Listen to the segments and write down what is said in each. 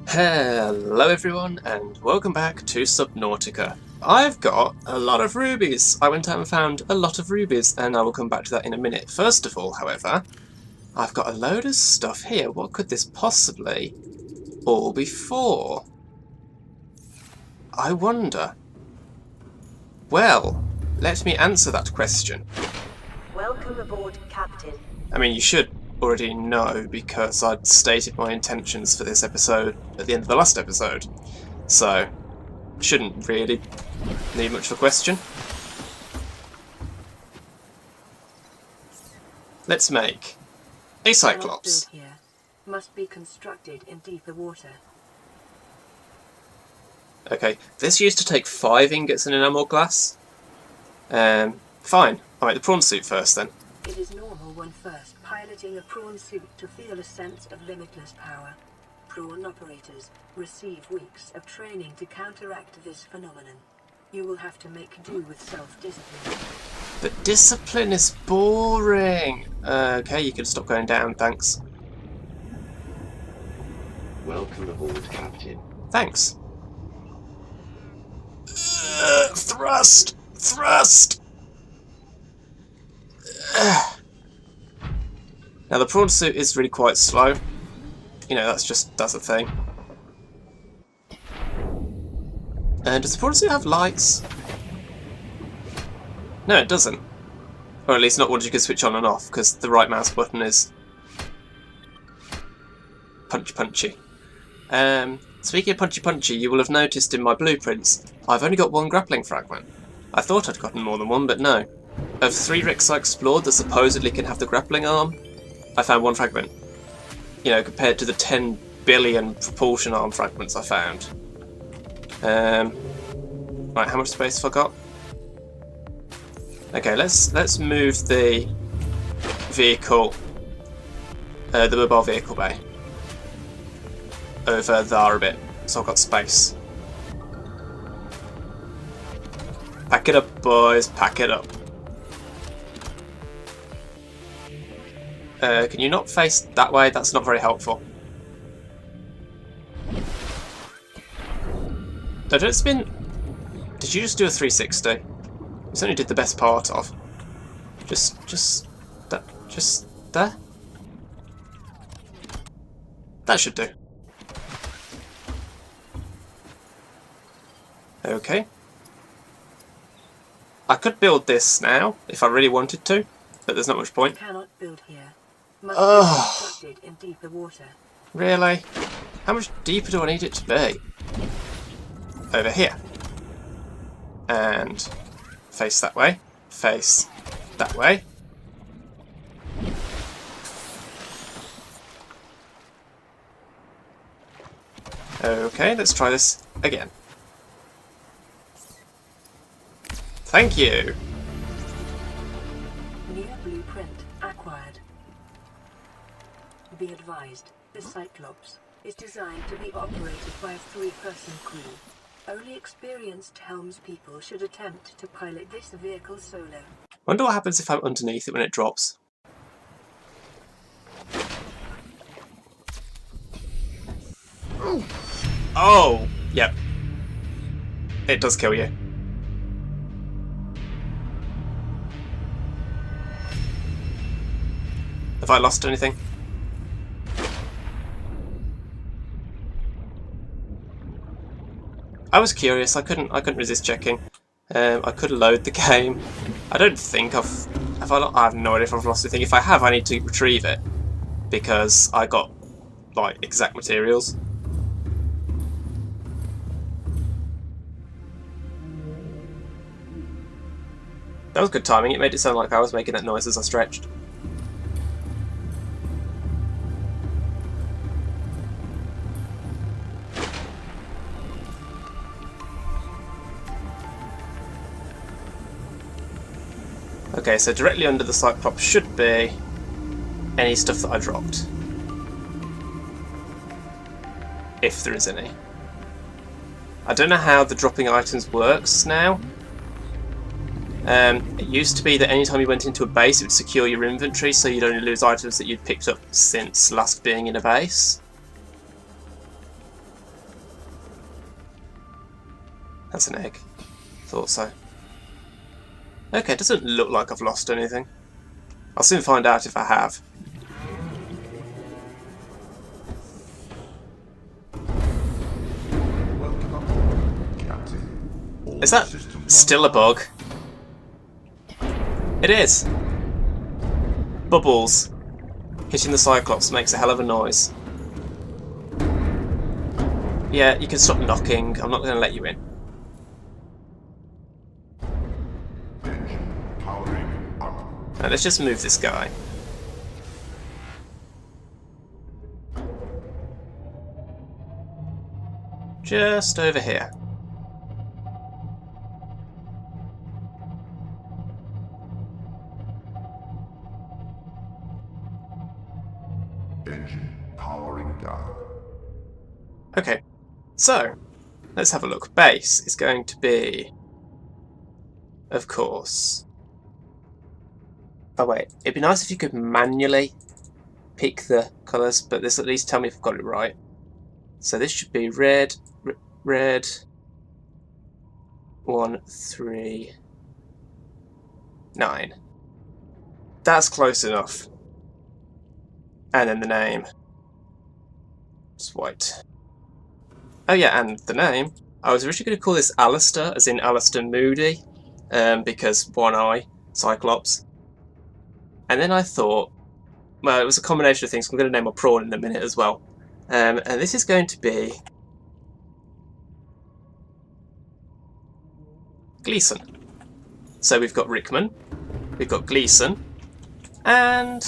Hello everyone and welcome back to Subnautica. I've got a lot of rubies. I went out and found a lot of rubies and I will come back to that in a minute. First of all, however, I've got a load of stuff here. What could this possibly all be for? I wonder. Well, let me answer that question. Welcome aboard, Captain. I mean, you should already know because I'd stated my intentions for this episode at the end of the last episode. So, shouldn't really need much of a question. Let's make a Cyclops. Built here must be constructed in deeper water. Okay, this used to take 5 ingots and enamel glass. Fine, I'll make the prawn suit first then. It is normal when first piloting a prawn suit to feel a sense of limitless power. Prawn operators receive weeks of training to counteract this phenomenon. You will have to make do with self-discipline. But discipline is boring. Okay, you can stop going down, thanks. Welcome aboard, Captain. Thanks. Thrust! Thrust! Now the prawn suit is really quite slow. You know, that's a thing. And does the prawn suit have lights? No, it doesn't. Or at least not ones you can switch on and off, because the right mouse button is punchy. Speaking of punchy, you will have noticed in my blueprints, I've only got 1 grappling fragment. I thought I'd gotten more than 1, but no. Of 3 wrecks I explored that supposedly can have the grappling arm, I found 1 fragment. You know, compared to the 10 billion propulsion arm fragments I found. Right, how much space have I got? Okay, let's move the vehicle, the mobile vehicle bay, over there a bit, so I've got space. Pack it up, boys, pack it up. Can you not face that way? That's not very helpful. Did you just do a 360? You certainly did the best part of. Just there. That should do. Okay. I could build this now if I really wanted to, but there's not much point. Cannot build here. Must be constructed in deeper water. Really? How much deeper do I need it to be? Over here. And face that way. Face that way. Okay, let's try this again. Thank you. New blueprint acquired. Be advised, the Cyclops is designed to be operated by a 3-person crew. Only experienced helmspeople should attempt to pilot this vehicle solo. Wonder what happens if I'm underneath it when it drops. Oh, yep. It does kill you. Have I lost anything? I was curious. I couldn't resist checking. I could load the game. I don't think I have no idea if I've lost anything. If I have, I need to retrieve it because I got like exact materials. That was good timing. It made it sound like I was making that noise as I stretched. Okay, so directly under the Cyclops should be any stuff that I dropped. If there is any. I don't know how the dropping items works now. It used to be that anytime you went into a base it would secure your inventory so you'd only lose items that you'd picked up since last being in a base. That's an egg. Thought so. Okay, it doesn't look like I've lost anything. I'll soon find out if I have. Is that still a bug? It is! Bubbles. Hitting the Cyclops makes a hell of a noise. Yeah, you can stop knocking. I'm not going to let you in. Now, let's just move this guy. Just over here. Engine powering down. Okay, so let's have a look. Base is going to be, of course. Oh wait, it'd be nice if you could manually pick the colours, but this at least tell me if I've got it right. So this should be red, red, 1, 3, 9. That's close enough. And then the name. It's white. Oh yeah, and the name. I was originally going to call this Alistair, as in Alistair Moody, because one eye, Cyclops. And then I thought, well, it was a combination of things. I'm going to name my prawn in a minute as well. And this is going to be Gleason. So we've got Rickman, we've got Gleason, and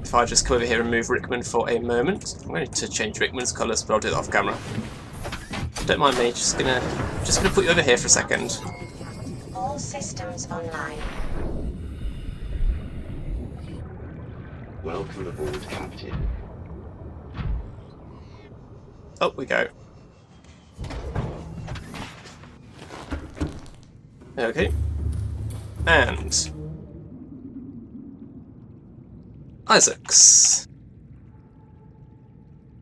if I just come over here and move Rickman for a moment, I'm going to change Rickman's colours, but I'll do that off camera. Don't mind me, just gonna put you over here for a second. All systems online. Welcome aboard, Captain. Up we go. Okay. And Isaacs.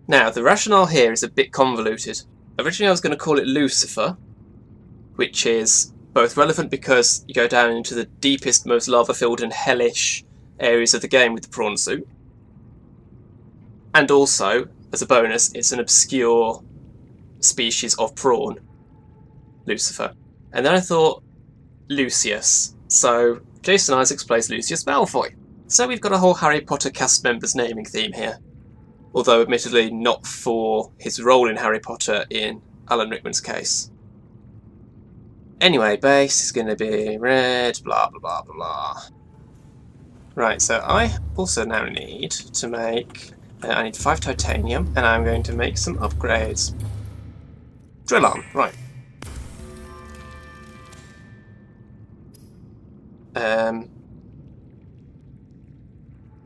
Now, the rationale here is a bit convoluted. Originally I was going to call it Lucifer, which is both relevant because you go down into the deepest, most lava-filled and hellish areas of the game with the prawn suit. And also, as a bonus, it's an obscure species of prawn, Lucifer. And then I thought, Lucius. So, Jason Isaacs plays Lucius Malfoy. So we've got a whole Harry Potter cast members naming theme here. Although, admittedly, not for his role in Harry Potter in Alan Rickman's case. Anyway, base is going to be red, blah, blah, blah, blah, blah. Right, so I also now need to make... I need 5 titanium, and I'm going to make some upgrades. Drill arm, right.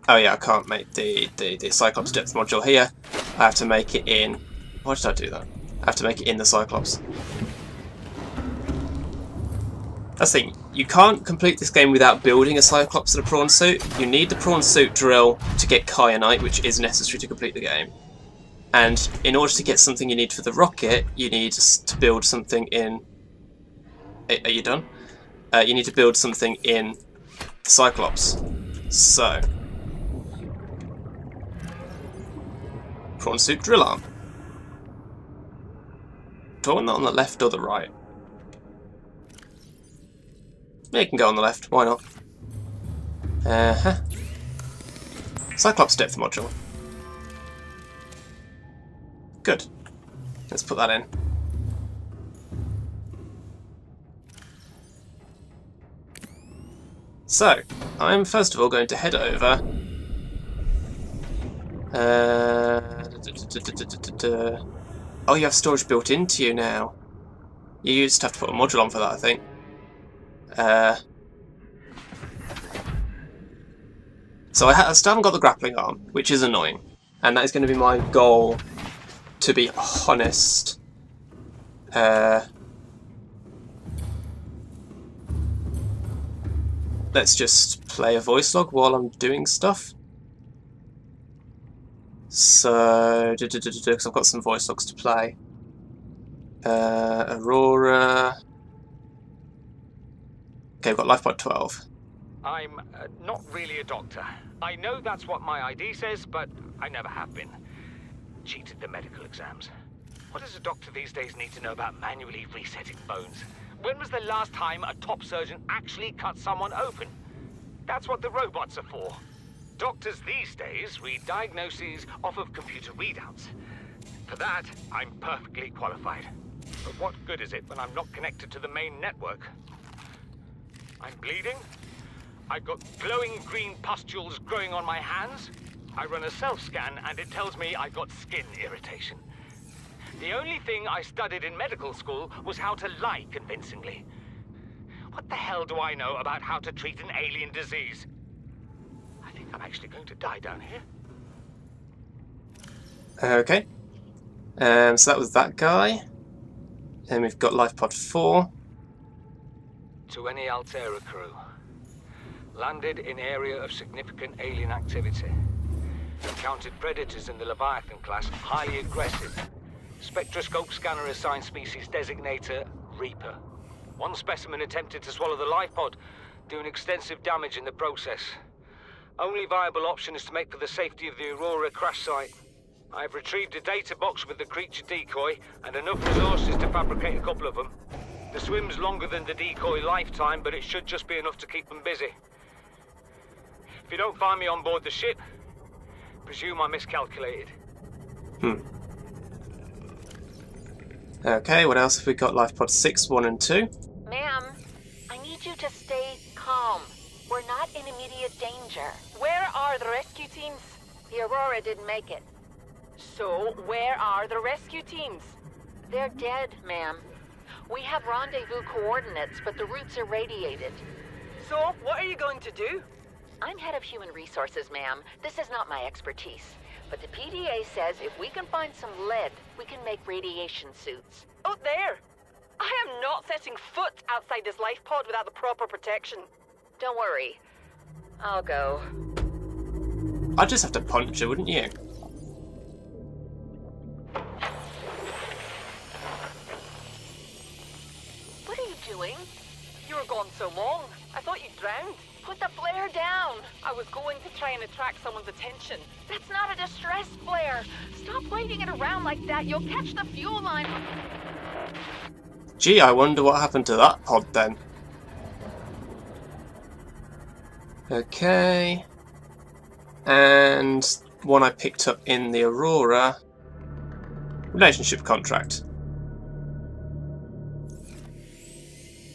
Oh yeah, I can't make the Cyclops depth module here. I have to make it in... Why did I do that? I have to make it in the Cyclops. That's the thing, you can't complete this game without building a Cyclops and a prawn suit. You need the prawn suit drill to get kyanite, which is necessary to complete the game. And in order to get something you need for the rocket, you need to build something in... Are you done? You need to build something in the Cyclops. So... prawn suit drill arm. Do I want that on the left or the right? Yeah, it can go on the left, why not? Cyclops depth module. Good. Let's put that in. So, I'm first of all going to head over. Oh, you have storage built into you now. You just have to put a module on for that, I think. So I still haven't got the grappling arm, which is annoying. And that is going to be my goal, to be honest. Let's just play a voice log while I'm doing stuff. So, because I've got some voice logs to play. Aurora. Okay, we've got life pod 12. I'm not really a doctor. I know that's what my ID says, but I never have been. Cheated the medical exams. What does a doctor these days need to know about manually resetting bones? When was the last time a top surgeon actually cut someone open? That's what the robots are for. Doctors these days read diagnoses off of computer readouts. For that, I'm perfectly qualified. But what good is it when I'm not connected to the main network? I'm bleeding. I've got glowing green pustules growing on my hands. I run a self-scan and it tells me I've got skin irritation. The only thing I studied in medical school was how to lie convincingly. What the hell do I know about how to treat an alien disease? I think I'm actually going to die down here. Okay. So that was that guy. And we've got life pod 4. To any Altera crew. Landed in area of significant alien activity. Encountered predators in the Leviathan class, highly aggressive. Spectroscope scanner assigned species designator Reaper. One specimen attempted to swallow the life pod, doing extensive damage in the process. Only viable option is to make for the safety of the Aurora crash site. I have retrieved a data box with the creature decoy and enough resources to fabricate a couple of them. The swim's longer than the decoy lifetime, but it should just be enough to keep them busy. If you don't find me on board the ship, presume I miscalculated. Okay, what else have we got? Life pod 6, 1 and 2. Ma'am, I need you to stay calm. We're not in immediate danger. Where are the rescue teams? The Aurora didn't make it. So, where are the rescue teams? They're dead, ma'am. We have rendezvous coordinates, but the routes are radiated. So, what are you going to do? I'm head of human resources, ma'am. This is not my expertise. But the PDA says if we can find some lead, we can make radiation suits. Out there! I am not setting foot outside this life pod without the proper protection. Don't worry. I'll go. I'd just have to punch her, wouldn't you? What are you doing? You were gone so long. I thought you'd drowned. Put the flare down! I was going to try and attract someone's attention. That's not a distress flare! Stop waving it around like that, you'll catch the fuel line! Gee, I wonder what happened to that pod then. Okay. And one I picked up in the Aurora. Relationship contract.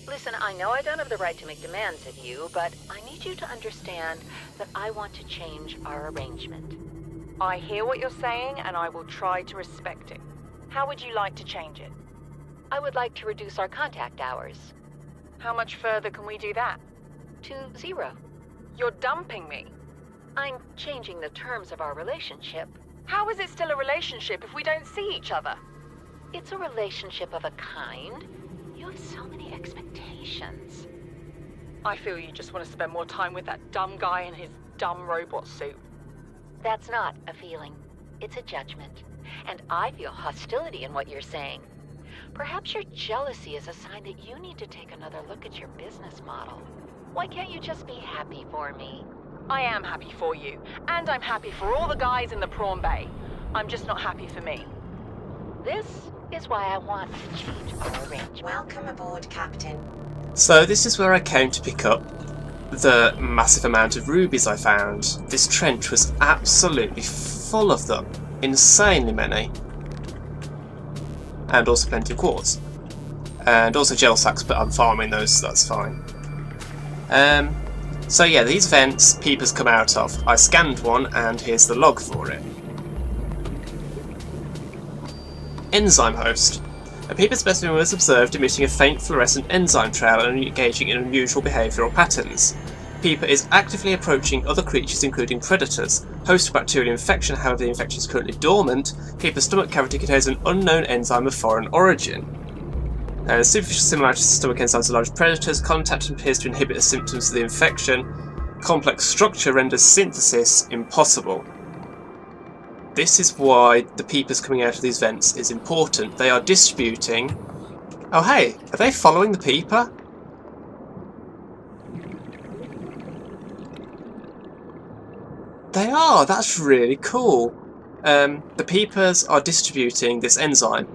Listen, I know I don't have the right to make demands of you, but I need you to understand that I want to change our arrangement. I hear what you're saying, and I will try to respect it. How would you like to change it? I would like to reduce our contact hours. How much further can we do that? To 0. You're dumping me. I'm changing the terms of our relationship. How is it still a relationship if we don't see each other? It's a relationship of a kind. You have so many expectations. I feel you just want to spend more time with that dumb guy in his dumb robot suit. That's not a feeling. It's a judgment. And I feel hostility in what you're saying. Perhaps your jealousy is a sign that you need to take another look at your business model. Why can't you just be happy for me? I am happy for you, and I'm happy for all the guys in the prawn bay. I'm just not happy for me. This is why I want to change our arrangement. Welcome aboard, Captain. So this is where I came to pick up the massive amount of rubies I found. This trench was absolutely full of them. Insanely many. And also plenty of quartz. And also gel sacks, but I'm farming those, so that's fine. So yeah, these vents peepers come out of. I scanned one, and here's the log for it. Enzyme host. A peeper specimen was observed emitting a faint fluorescent enzyme trail and engaging in unusual behavioural patterns. Peeper is actively approaching other creatures, including predators. Host bacterial infection, however the infection is currently dormant. Peeper's stomach cavity contains an unknown enzyme of foreign origin. Superficial similarity to stomach enzymes of large predators. Contact appears to inhibit the symptoms of the infection. Complex structure renders synthesis impossible. this is why the peepers coming out of these vents is important. They are distributing... Oh hey, are they following the peeper? They are, that's really cool. The peepers are distributing this enzyme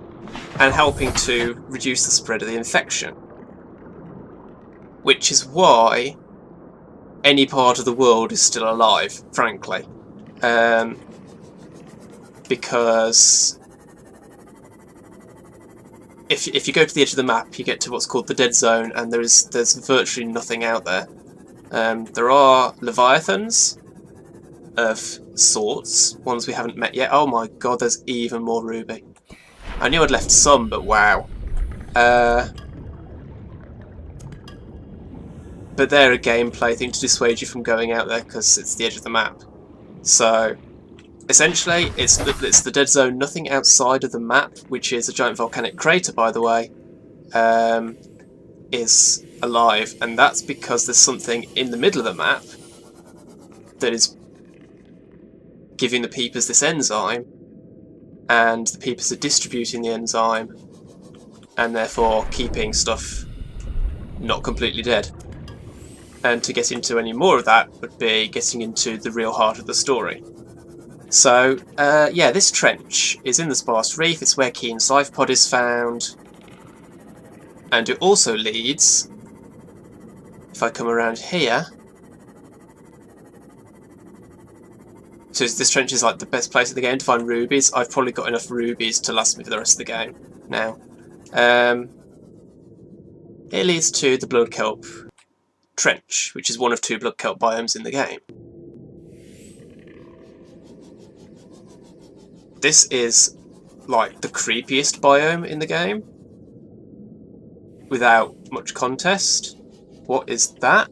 and helping to reduce the spread of the infection. Which is why any part of the world is still alive, frankly. Because if you go to the edge of the map, you get to what's called the dead zone, and there's virtually nothing out there. There are leviathans of sorts, ones we haven't met yet. Oh my god, there's even more ruby. I knew I'd left some, but wow. But they're a gameplay thing to dissuade you from going out there because it's the edge of the map. So essentially, it's the dead zone. Nothing outside of the map, which is a giant volcanic crater, by the way, is alive, and that's because there's something in the middle of the map that is giving the peepers this enzyme, and the peepers are distributing the enzyme, and therefore keeping stuff not completely dead. And to get into any more of that would be getting into the real heart of the story. So, yeah, this trench is in the Sparse Reef. It's where Keen's life pod is found. And it also leads, if I come around here, so this trench is like the best place in the game to find rubies. I've probably got enough rubies to last me for the rest of the game now. It leads to the Blood Kelp Trench, which is one of 2 blood kelp biomes in the game. This is like the creepiest biome in the game, without much contest. What is that?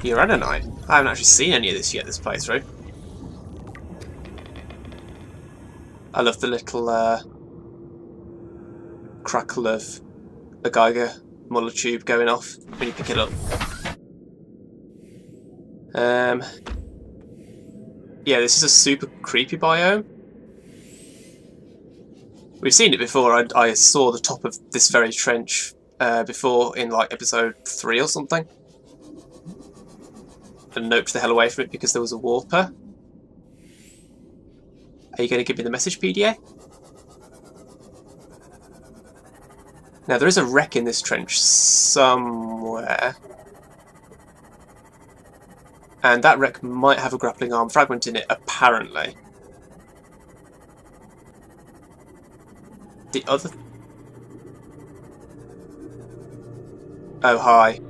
Uranite. I haven't actually seen any of this yet this playthrough. I love the little crackle of a Geiger Muller tube going off when you pick it up. Yeah, this is a super creepy biome. We've seen it before. I saw the top of this very trench before in like episode 3 or something. And noped the hell away from it because there was a warper. Are you going to give me the message, PDA? Now, there is a wreck in this trench somewhere. And that wreck might have a grappling arm fragment in it, apparently. The other... Oh, hi.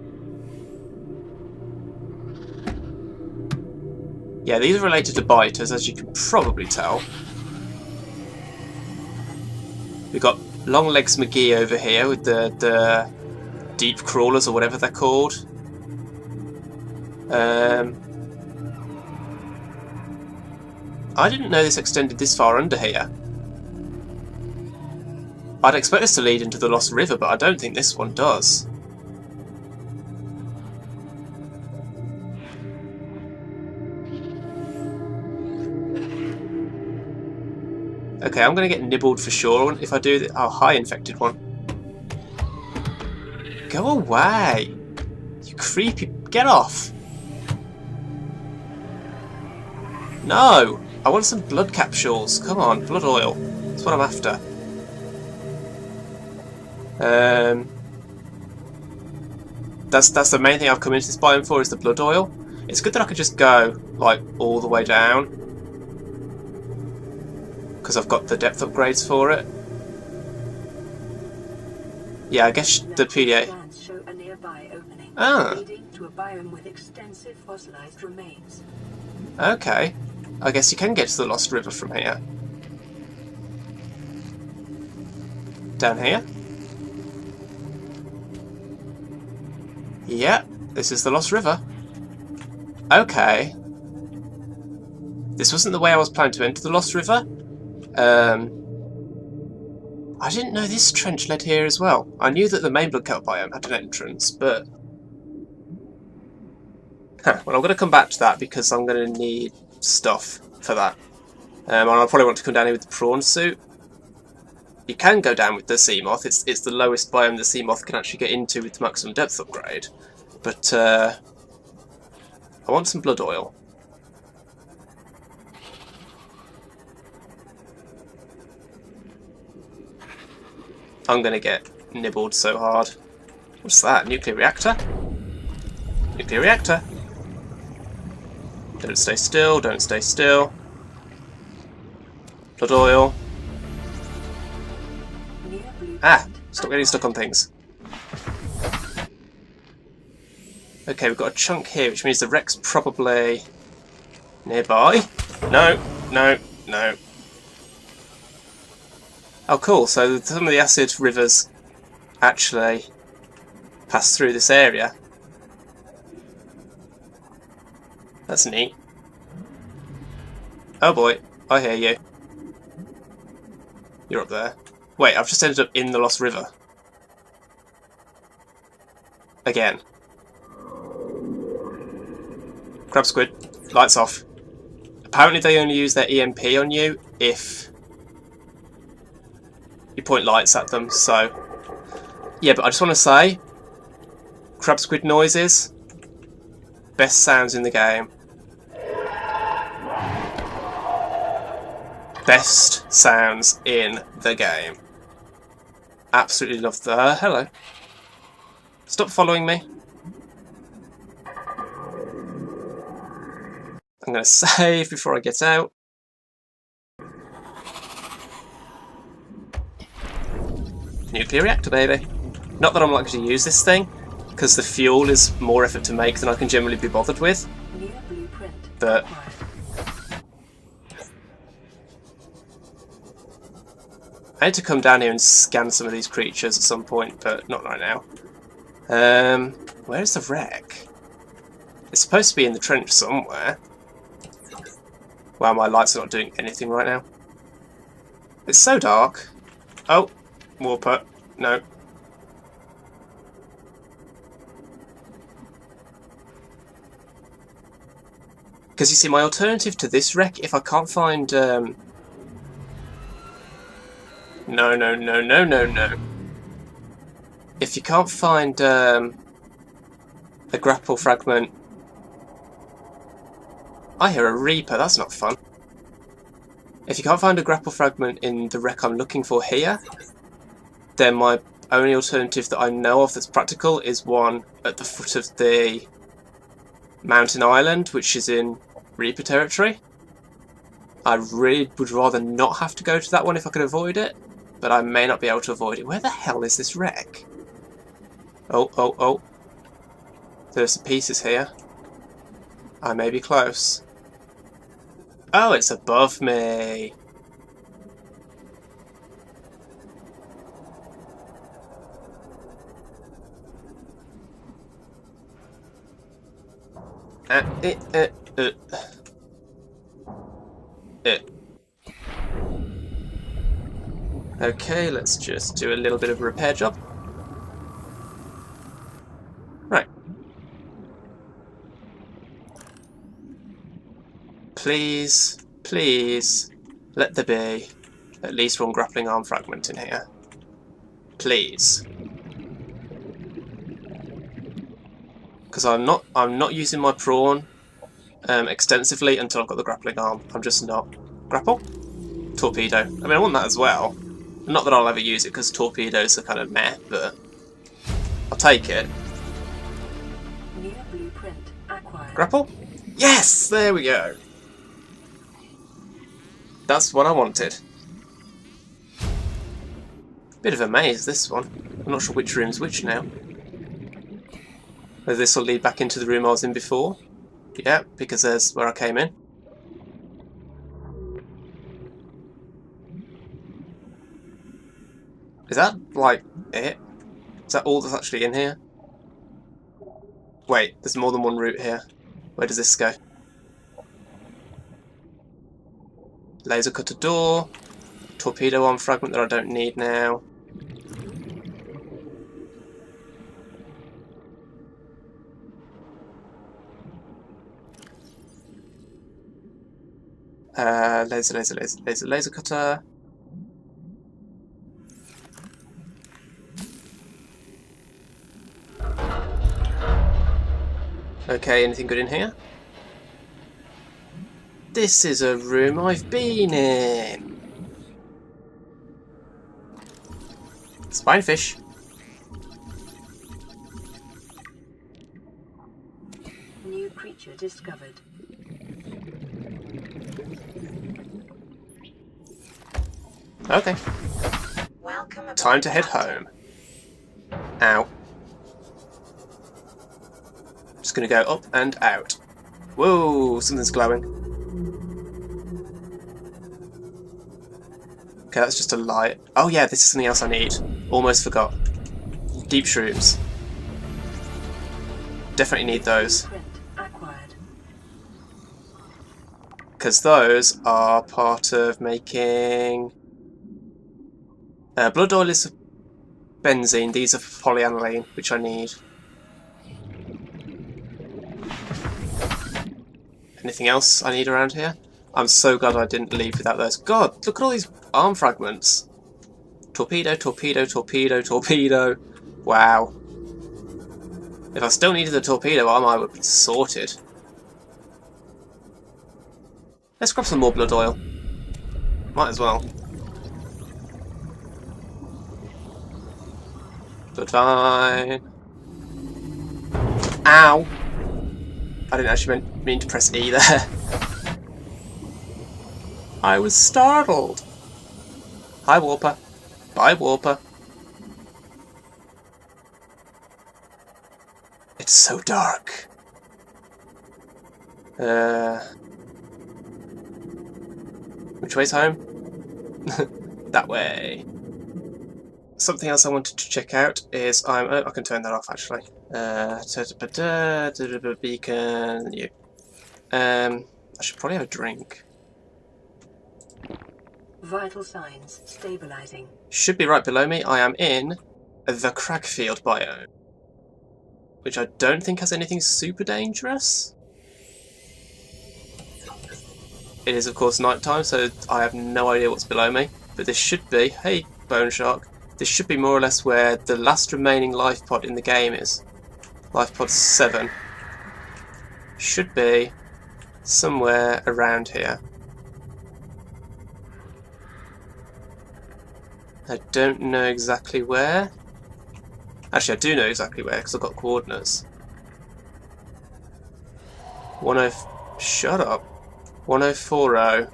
Yeah, these are related to biters, as you can probably tell. We've got Longlegs McGee over here with the deep crawlers, or whatever they're called. I didn't know this extended this far under here. I'd expect this to lead into the Lost River, but I don't think this one does. Okay, I'm going to get nibbled for sure if I do this. Oh, hi, infected one. Go away! You creepy... Get off! No! I want some blood capsules. Come on, blood oil. That's what I'm after. That's the main thing I've come into this biome for, is the blood oil. It's good that I could just go, like, all the way down, because I've got the depth upgrades for it. Yeah, I guess the PDA... Show a nearby opening, Ah. leading to a biome with extensive fossilized remains. Okay. I guess you can get to the Lost River from here. Down here? Yeah, this is the Lost River. Okay. This wasn't the way I was planning to enter the Lost River. I didn't know this trench led here as well. I knew that the main blood kelp biome had an entrance, but... Huh, well, I'm going to come back to that because I'm going to need stuff for that. And I'll probably want to come down here with the prawn suit. You can go down with the sea moth. It's the lowest biome the sea moth can actually get into with the maximum depth upgrade. But I want some blood oil. I'm gonna get nibbled so hard. What's that? Nuclear reactor? Nuclear reactor. Don't stay still. Don't stay still. Blood oil. Ah! Stop getting stuck on things. Okay, we've got a chunk here, which means the wreck's probably nearby. No, no, no. Oh, cool. So some of the acid rivers actually pass through this area. That's neat. Oh boy, I hear you. You're up there. Wait, I've just ended up in the Lost River. Again. Crab squid, lights off. Apparently they only use their EMP on you if you point lights at them, so... Yeah, but I just want to say, crab squid noises, best sounds in the game. Best sounds in the game. Absolutely love the... hello. Stop following me. I'm going to save before I get out. Nuclear reactor, baby. Not that I'm likely to use this thing, because the fuel is more effort to make than I can generally be bothered with. But... I need to come down here and scan some of these creatures at some point, but not right now. Where's the wreck? It's supposed to be in the trench somewhere. Wow, my lights are not doing anything right now. It's so dark. Oh, warper. No. Because you see, my alternative to this wreck, if I can't find... No, no, no, no, no, no. If you can't find a grapple fragment... I hear a Reaper, that's not fun. If you can't find a grapple fragment in the wreck I'm looking for here, then my only alternative that I know of that's practical is one at the foot of the mountain island, which is in Reaper territory. I really would rather not have to go to that one if I could avoid it, but I may not be able to avoid it. Where the hell is this wreck? Oh, oh, oh. There's some pieces here. I may be close. Oh, it's above me. Okay, let's just do a little bit of a repair job. Right. Please, please, let there be at least one grappling arm fragment in here. Please. Because I'm not using my prawn extensively until I've got the grappling arm. I'm just not. Grapple? Torpedo. I mean, I want that as well. Not that I'll ever use it because torpedoes are kind of meh, but I'll take it. New blueprint acquired. Grapple? Yes! There we go. That's what I wanted. Bit of a maze, this one. I'm not sure which room's which now. Whether this will lead back into the room I was in before. Yeah, because there's where I came in. Is that, like, it? Is that all that's actually in here? Wait, there's more than one route here. Where does this go? Laser cutter door. Torpedo arm fragment that I don't need now. Laser cutter. Okay, anything good in here? This is a room I've been in. Spinefish. New creature discovered. Okay, Welcome aboard, time to head Captain. home. Ow. Just gonna go up and out. Whoa, something's glowing. Okay, that's just a light. Oh yeah, this is something else I need. Almost forgot. Deep shrooms. Definitely need those. Print acquired. Because those are part of making... blood oil is benzene, these are for polyaniline, which I need. Anything else I need around here? I'm so glad I didn't leave without those. God, look at all these arm fragments. Torpedo, torpedo, torpedo, torpedo. Wow. If I still needed the torpedo arm, I would be sorted. Let's grab some more blood oil. Might as well. Blood vine. Ow! I didn't actually mean to press E there. I was startled. Hi, Warper. Bye, Warper. It's so dark. Which way's home? That way. Something else I wanted to check out is I can turn that off actually. Beacon. You. I should probably have a drink. Vital signs stabilizing. Should be right below me. I am in the Cragfield biome, which I don't think has anything super dangerous. It is of course night time, so I have no idea what's below me. But this should be, hey bone shark, this should be more or less where the last remaining life pod in the game is. Life pod 7. Should be somewhere around here. I don't know exactly where. Actually, I do know exactly where because I've got coordinates. Shut up. 1040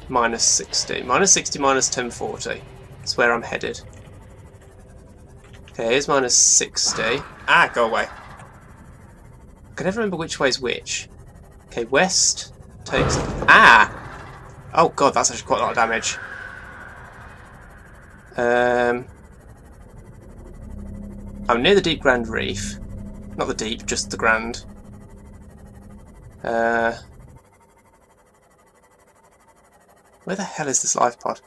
minus 60. Minus 60 minus 1040. That's where I'm headed. Okay, here's minus 60. Ah, go away. I can never remember which way's which. Okay, west takes... Ah! Oh god, that's actually quite a lot of damage. I'm near the Deep Grand Reef. Not the deep, just the Grand. Where the hell is this life pod?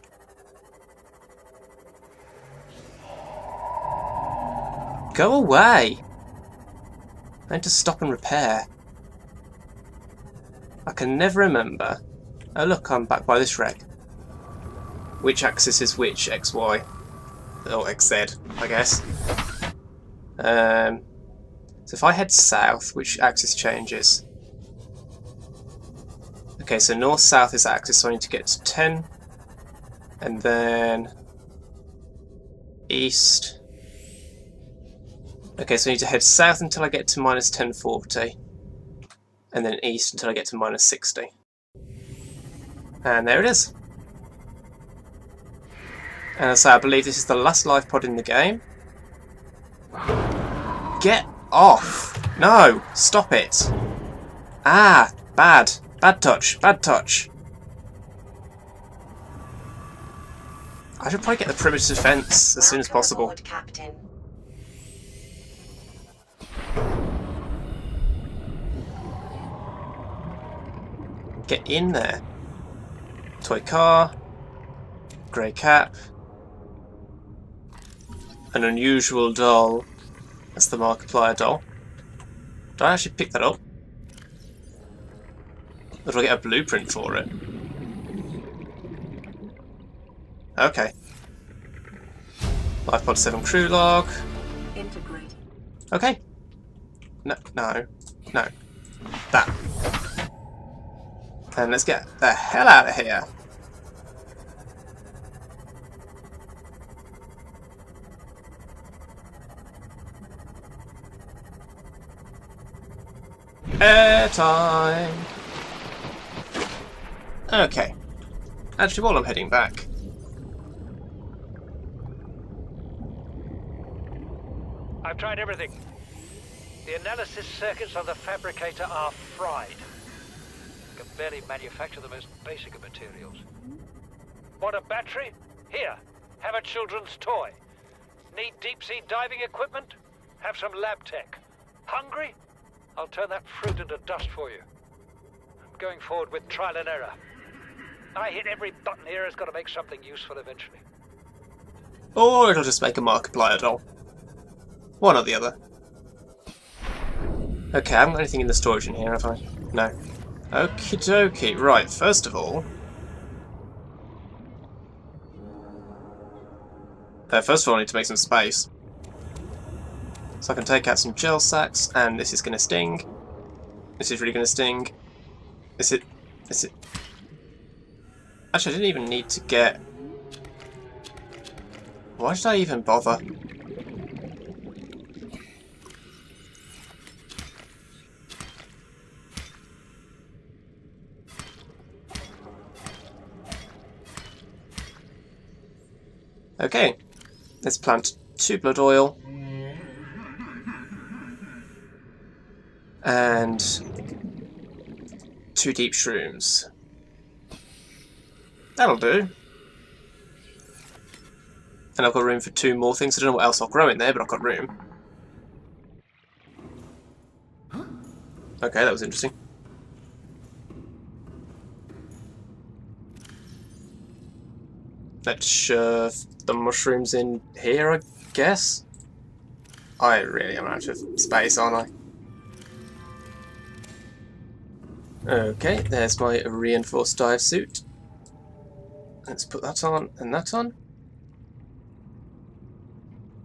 Go away! I need to stop and repair. I can never remember. Oh look, I'm back by this wreck. Which axis is which? XY? Or XZ, I guess. So if I head south, which axis changes? Okay, so north-south is axis, so I need to get to 10. And then... east. Okay, so I need to head south until I get to minus 1040. And then east until I get to minus 60. And there it is. And so I believe this is the last life pod in the game. Get off! No! Stop it! Ah! Bad! Bad touch! Bad touch! I should probably get the perimeter defense as soon as possible. Welcome aboard, Captain. Get in there. Toy car. Grey cap. An unusual doll. That's the Markiplier doll. Did I actually pick that up? Or do I get a blueprint for it? Okay. Life Pod 7 crew log. Integrating. Okay. No. That. And let's get the hell out of here. Airtime! Okay. Actually, while I'm heading back... I've tried everything. The analysis circuits on the fabricator are fried. Can barely manufacture the most basic of materials. Want a battery? Here, have a children's toy. Need deep-sea diving equipment? Have some lab tech. Hungry? I'll turn that fruit into dust for you. I'm going forward with trial and error. I hit every button here has got to make something useful eventually. Or it'll just make a Markiplier doll. One or the other. Okay, I haven't got anything in the storage in here, have I? No. Okie dokie. Right, first of all... I need to make some space. So I can take out some gel sacks, and this is going to sting. This is really going to sting. Is it... Actually, I didn't even need to get... Why did I even bother? Okay, let's plant 2 blood oil and 2 deep shrooms. That'll do. And I've got room for 2 more things. I don't know what else I'll grow in there, but I've got room. Okay, that was interesting. Let's shove the mushrooms in here, I guess. I really am out of space, aren't I? Okay, there's my reinforced dive suit. Let's put that on and that on.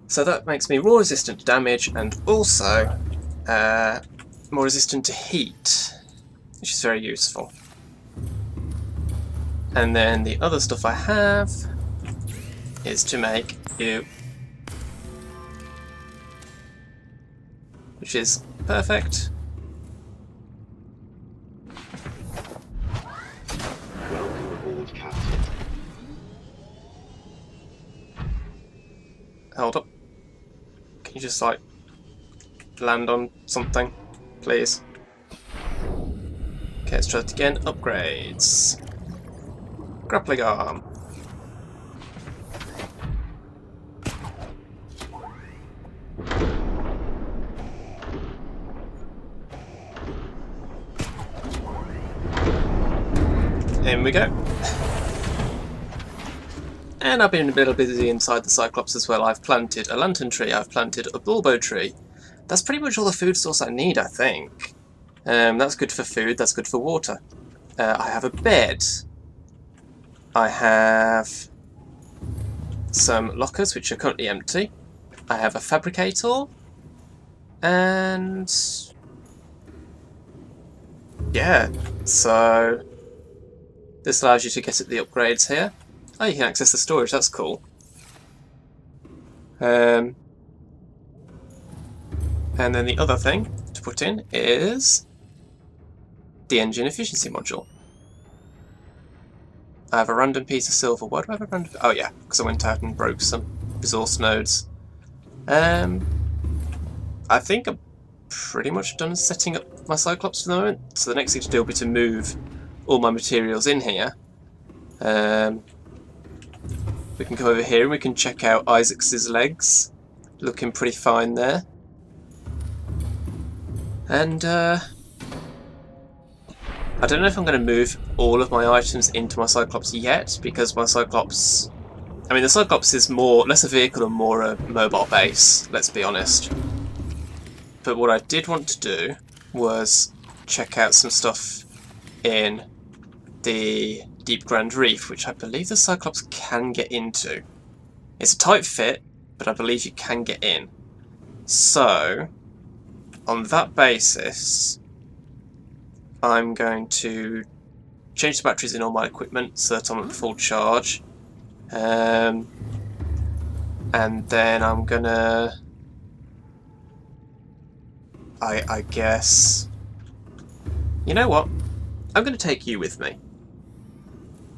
So that makes me more resistant to damage and also more resistant to heat, which is very useful. And then the other stuff I have is to make you, which is perfect. Welcome aboard, Captain. Hold up. Can you just like land on something, please? Okay, let's try it again. Upgrades. Grappling arm. In we go. And I've been a little busy inside the Cyclops as well. I've planted a lantern tree, I've planted a bulbo tree. That's pretty much all the food source I need, I think. That's good for food, that's good for water. I have a bed. I have some lockers which are currently empty. I have a fabricator. And yeah, so this allows you to get at the upgrades here. Oh, you can access the storage, that's cool. And then the other thing to put in is the engine efficiency module. I have a random piece of silver. Why do I have a random... Oh yeah, because I went out and broke some resource nodes. I think I'm pretty much done setting up my Cyclops for the moment. So the next thing to do will be to move all my materials in here. We can go over here and we can check out Isaac's legs. Looking pretty fine there. And I don't know if I'm going to move all of my items into my Cyclops yet, because my Cyclops... I mean, the Cyclops is less a vehicle and more a mobile base, let's be honest. But what I did want to do was check out some stuff in the Deep Grand Reef, which I believe the Cyclops can get into. It's a tight fit, but I believe you can get in. So, on that basis, I'm going to change the batteries in all my equipment so that I'm at full charge. And then I'm gonna... I guess... You know what? I'm gonna take you with me.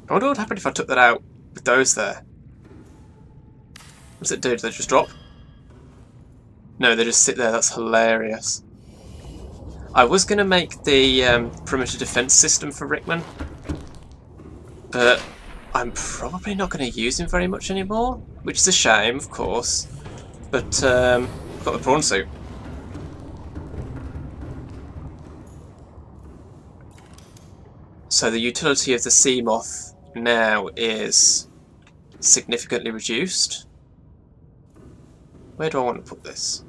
I wonder what would happen if I took that out with those there. What's it do? Do they just drop? No, they just sit there. That's hilarious. I was going to make the perimeter defense system for Rickman, but I'm probably not going to use him very much anymore, which is a shame, of course. But I've got the prawn suit. So the utility of the sea moth now is significantly reduced. Where do I want to put this?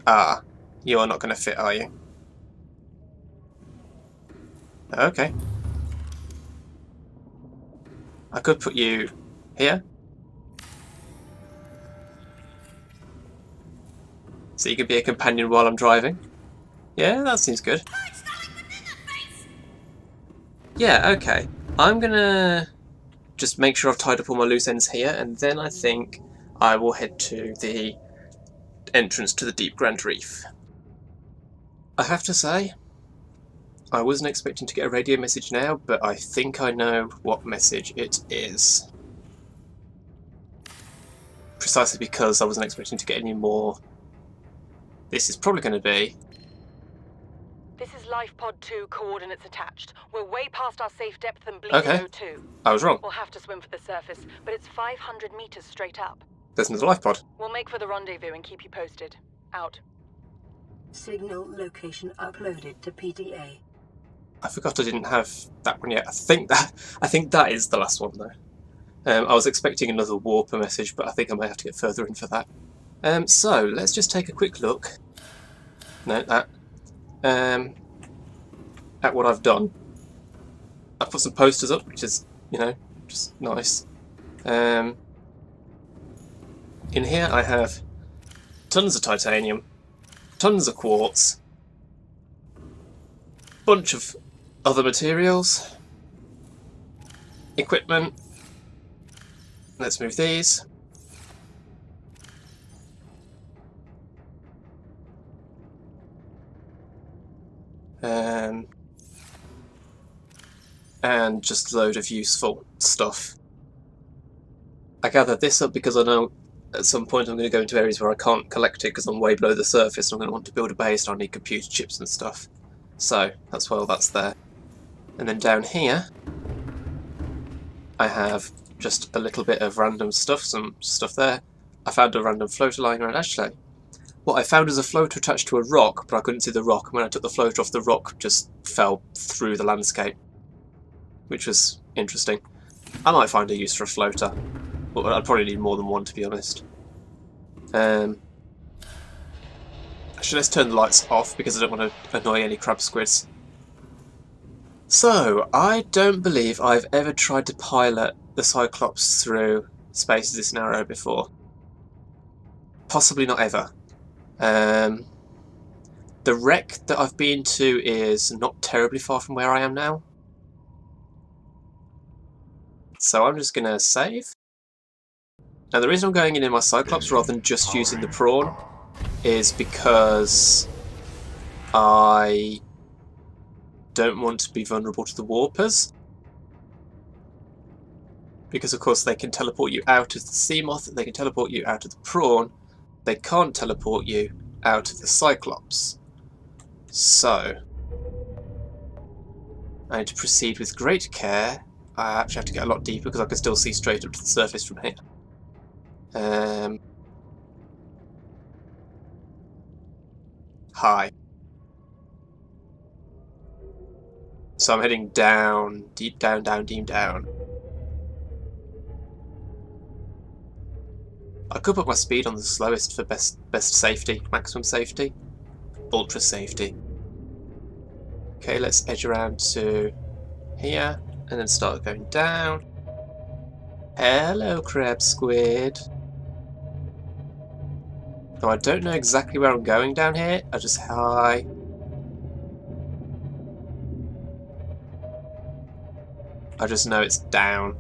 Ah, you are not going to fit, are you? Okay. I could put you here. So you can be a companion while I'm driving. Yeah, that seems good. Yeah, okay. I'm gonna just make sure I've tied up all my loose ends here, and then I think I will head to the entrance to the Deep Grand Reef. I have to say, I wasn't expecting to get a radio message now, but I think I know what message it is. Precisely because I wasn't expecting to get any more. This is probably going to be... This is Life Pod 2, coordinates attached. We're way past our safe depth and bleeding Okay. O2. I was wrong. We'll have to swim for the surface, but it's 500 meters straight up. There's another life pod. We'll make for the rendezvous and keep you posted. Out. Signal location uploaded to PDA. I forgot I didn't have that one yet. I think that is the last one though. I was expecting another warper message, but I think I may have to get further in for that. So let's just take a quick look. No, that. At what I've done. I've put some posters up, which is, you know, just nice. In here I have tons of titanium, tons of quartz, bunch of other materials, equipment. Let's move these. And just a load of useful stuff. I gathered this up because I know at some point I'm going to go into areas where I can't collect it because I'm way below the surface and I'm going to want to build a base and I need computer chips and stuff. So that's why all that's there. And then down here I have just a little bit of random stuff, some stuff there. I found a random floater lying around. Actually, what I found was a floater attached to a rock, but I couldn't see the rock. And when I took the floater off, the rock just fell through the landscape, which was interesting. I might find a use for a floater, but I'd probably need more than one, to be honest. Actually, let's turn the lights off because I don't want to annoy any crab squids. So, I don't believe I've ever tried to pilot the Cyclops through spaces this narrow before. Possibly not ever. The wreck that I've been to is not terribly far from where I am now. So I'm just going to save. Now the reason I'm going in my Cyclops rather than just using the prawn is because I don't want to be vulnerable to the warpers. Because of course they can teleport you out of the sea moth, they can teleport you out of the prawn, they can't teleport you out of the Cyclops. So I need to proceed with great care. I actually have to get a lot deeper because I can still see straight up to the surface from here. Hi. So I'm heading down, deep down, down, deep down. I could put my speed on the slowest for best safety, maximum safety, ultra safety. Okay, let's edge around to here and then start going down. Hello, crab squid. Now, I don't know exactly where I'm going down here. I just hi. I just know it's down.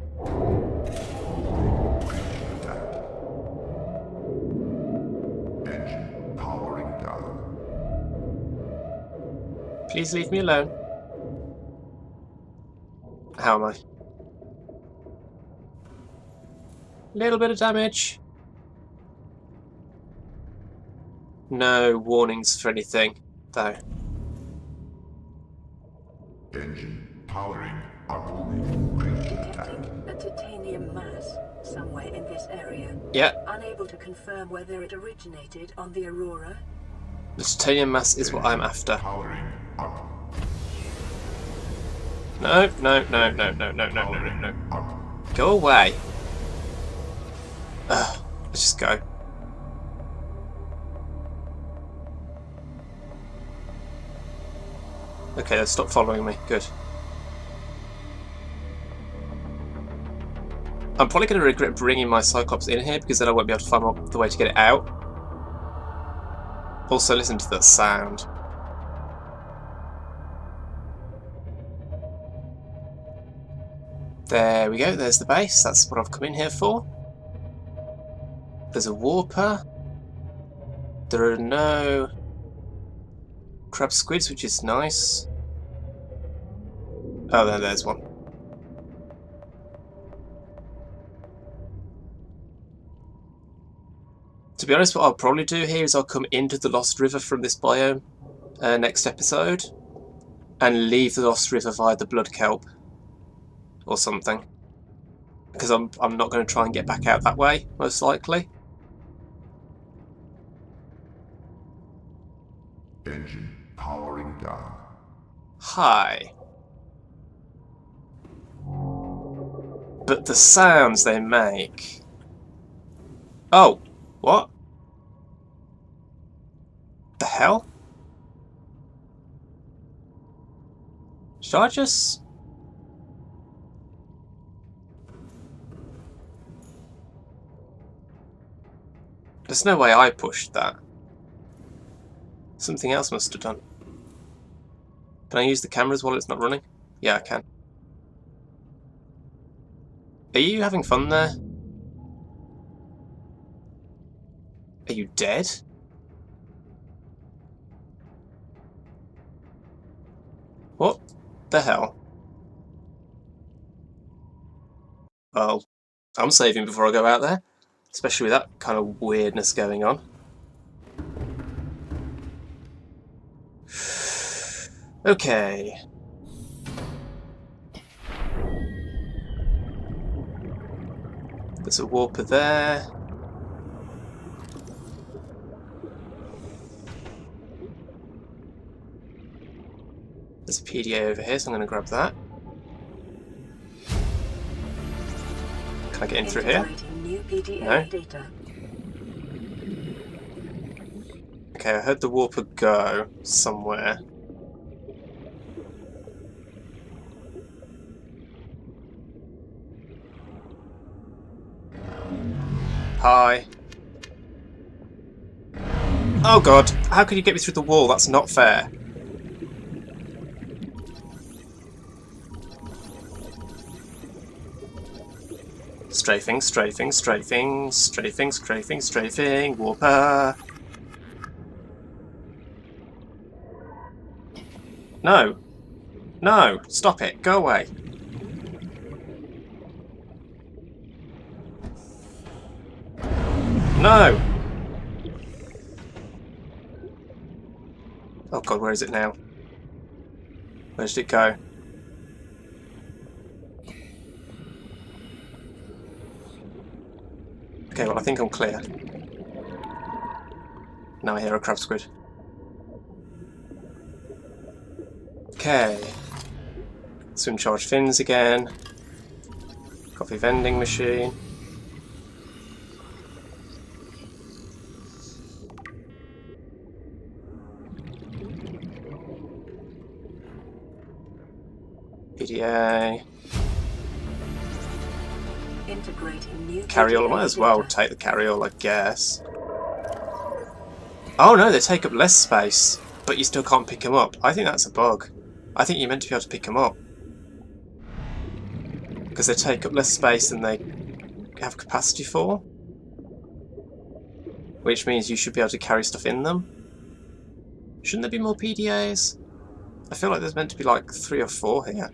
Engine powering down. Please leave me alone. How am I? Little bit of damage. No warnings for anything, though. Engine powering up. Detecting a titanium mass somewhere in this area. Yeah, Unable to confirm whether it originated on the Aurora. the titanium mass is what I'm after. Powering up. No, no, no, no, no, no, no, no, no, no. Go away. Ugh, let's just go. Okay, let's stop following me. Good. I'm probably going to regret bringing my Cyclops in here because then I won't be able to find the way to get it out. Also, listen to that sound. There we go, there's the base. That's what I've come in here for. There's a warper. There are no crab squids, which is nice. Oh, there's one. To be honest, what I'll probably do here is I'll come into the Lost River from this biome next episode and leave the Lost River via the Blood Kelp or something. Because I'm not going to try and get back out that way, most likely. Engine powering down. Hi. But the sounds they make... Oh, what? The hell? Should I just... There's no way I pushed that. Something else must have done. Can I use the cameras while it's not running? Yeah, I can. Are you having fun there? Are you dead? What the hell? Well, I'm saving before I go out there. Especially with that kind of weirdness going on. Okay. There's a warper there. There's a PDA over here, so I'm going to grab that. Can I get in through here? No. Okay, I heard the warper go somewhere. Hi. Oh god, how could you get me through the wall? That's not fair. Strafing, strafing, strafing, strafing, strafing, strafing, warper. No. No, stop it, go away. No! Oh god, where is it now? Where did it go? Okay, well I think I'm clear. Now I hear a crab squid. Okay. Swim charge fins again. Coffee vending machine. PDA. Integrating new Carryall, I PDA might as well data. take the carryall, I guess. Oh no, they take up less space, but you still can't pick them up. I think that's a bug. I think you're meant to be able to pick them up. Because they take up less space than they have capacity for. Which means you should be able to carry stuff in them. Shouldn't there be more PDAs? I feel like there's meant to be like 3 or 4 here.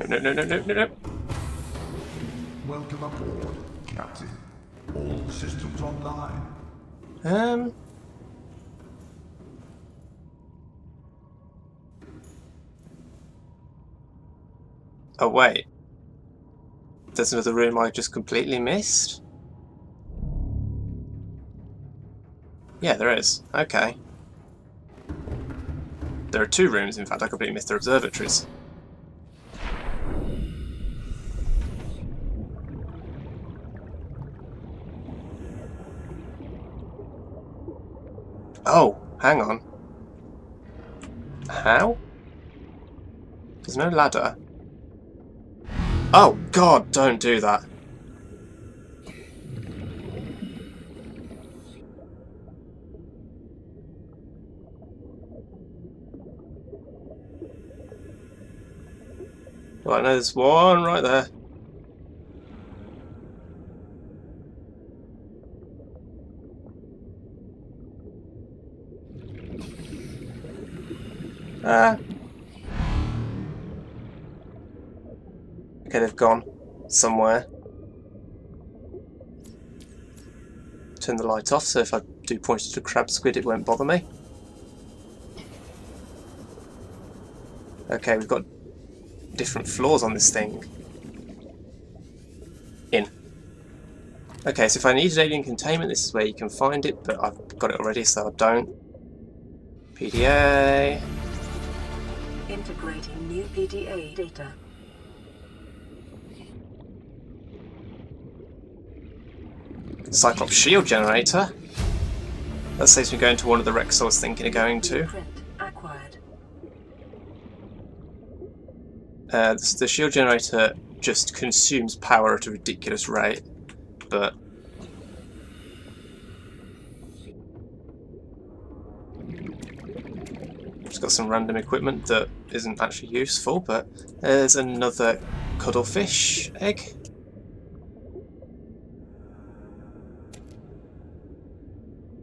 No. Welcome aboard, Captain. All systems online. Oh wait. There's another room I just completely missed? Yeah, there is. Okay. There are 2 rooms, in fact. I completely missed the observatories. Oh, hang on. How? There's no ladder. Oh, God, don't do that. Well, I know there's one right there. Ah. Okay, they've gone somewhere. Turn the light off, so if I do point at a crab squid, it won't bother me. Okay, we've got different floors on this thing. In. Okay, so if I needed alien containment, this is where you can find it, but I've got it already, so I don't. PDA. Integrating new PDA data. Cyclops shield generator. That saves me going to one of the wrecks I was thinking of going to. Blueprint acquired. The shield generator just consumes power at a ridiculous rate, but it's got some random equipment that isn't actually useful. But there's another cuttlefish egg.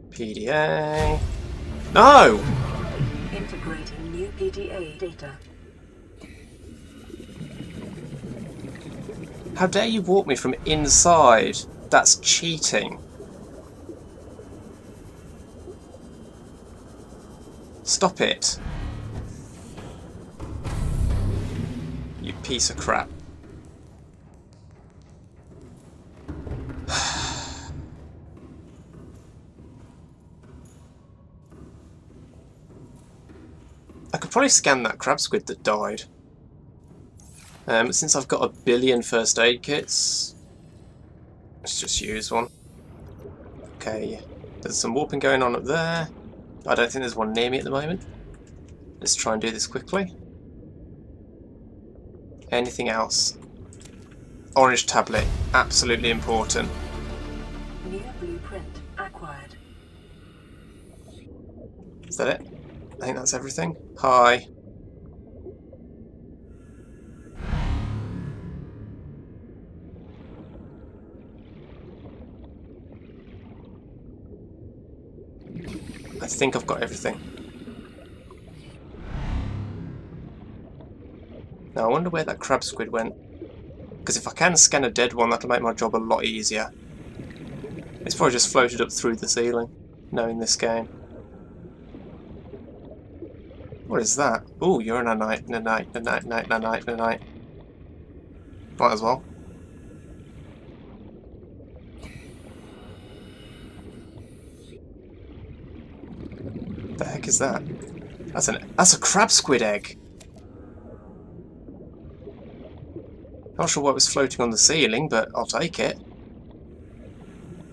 PDA. No! Integrating new PDA data. How dare you walk me from inside? That's cheating. Stop it. You piece of crap. I could probably scan that crab squid that died. Since I've got 1 billion first aid kits, let's just use one. Okay, there's some warping going on up there. I don't think there's one near me at the moment. Let's try and do this quickly. Anything else? Orange tablet, absolutely important. New blueprint acquired. Is that it? I think that's everything. Hi. I think I've got everything. Now I wonder where that crab squid went. Because if I can scan a dead one, that'll make my job a lot easier. It's probably just floated up through the ceiling, knowing this game. What is that? Ooh, you're a nanite. Might as well. The heck is that? That's a crab squid egg. Not sure what was floating on the ceiling, but I'll take it.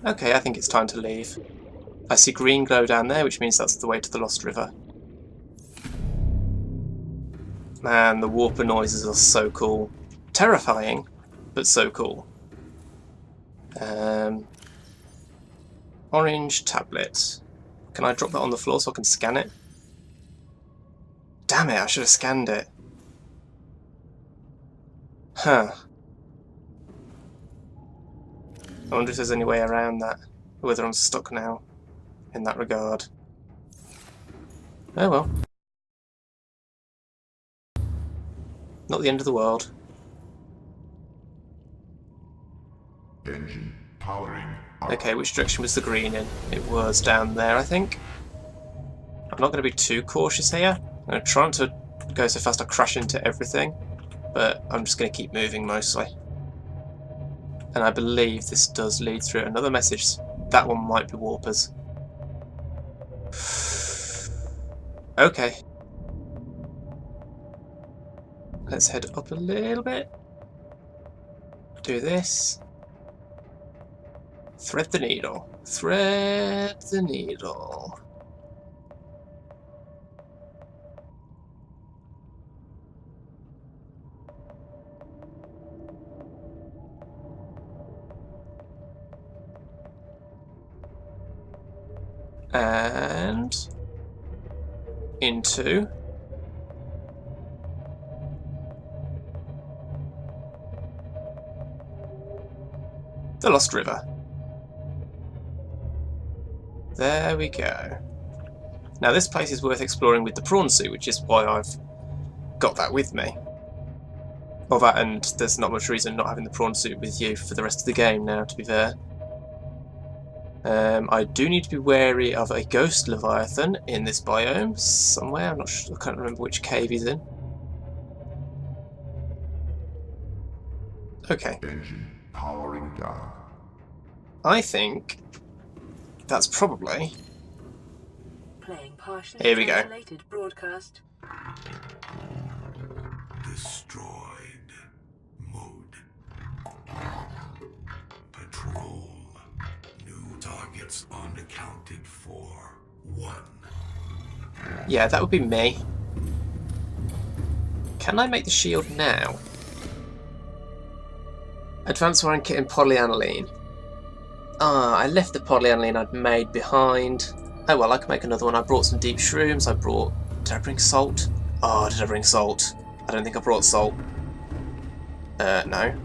Okay, I think it's time to leave. I see green glow down there, which means that's the way to the Lost River. Man, the warper noises are so cool. Terrifying, but so cool. Orange tablet. Can I drop that on the floor so I can scan it? Damn it, I should have scanned it. Huh. I wonder if there's any way around that, or whether I'm stuck now in that regard. Oh well. Not the end of the world. Engine powering Okay, which direction was the green in? It was down there, I think. I'm not going to be too cautious here. I'm going to try not to go so fast I crash into everything, but I'm just going to keep moving mostly. And I believe this does lead through another message. That one might be warpers. Okay. Let's head up a little bit. Do this. Thread the needle. Thread the needle. And into the Lost River. There we go. Now this place is worth exploring with the prawn suit, which is why I've got that with me. Well, that, and there's not much reason not having the prawn suit with you for the rest of the game now, to be fair. I do need to be wary of a ghost leviathan in this biome somewhere. I'm not sure, I can't remember which cave he's in. Okay. engine powering down. I think that's probably. Playing partially Here we go. translated broadcast. Destroyed. Mode. Patrol. New targets unaccounted for. 1. Yeah, that would be me. Can I make the shield now? Advanced wiring kit and polyaniline. Ah, I left the polyaniline I'd made behind. Oh well, I can make another one. I brought some deep shrooms. Did I bring salt? Oh, did I bring salt? I don't think I brought salt. No.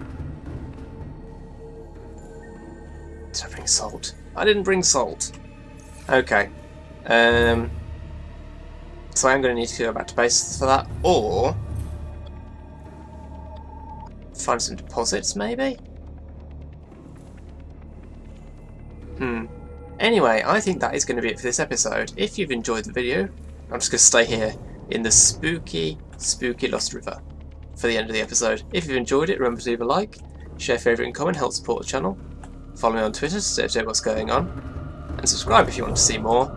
Did I bring salt? I didn't bring salt. Okay. So I'm going to need to go back to base for that, or find some deposits, maybe? Anyway, I think that is going to be it for this episode. If you've enjoyed the video, I'm just going to stay here in the spooky, spooky Lost River for the end of the episode. If you've enjoyed it, remember to leave a like, share, favourite and comment, help support the channel. Follow me on Twitter to stay up to date what's going on, and subscribe if you want to see more.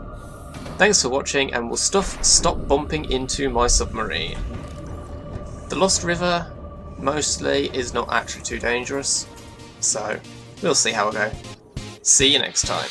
Thanks for watching, and will stuff stop bumping into my submarine. The Lost River, mostly, is not actually too dangerous, so we'll see how I go. See you next time.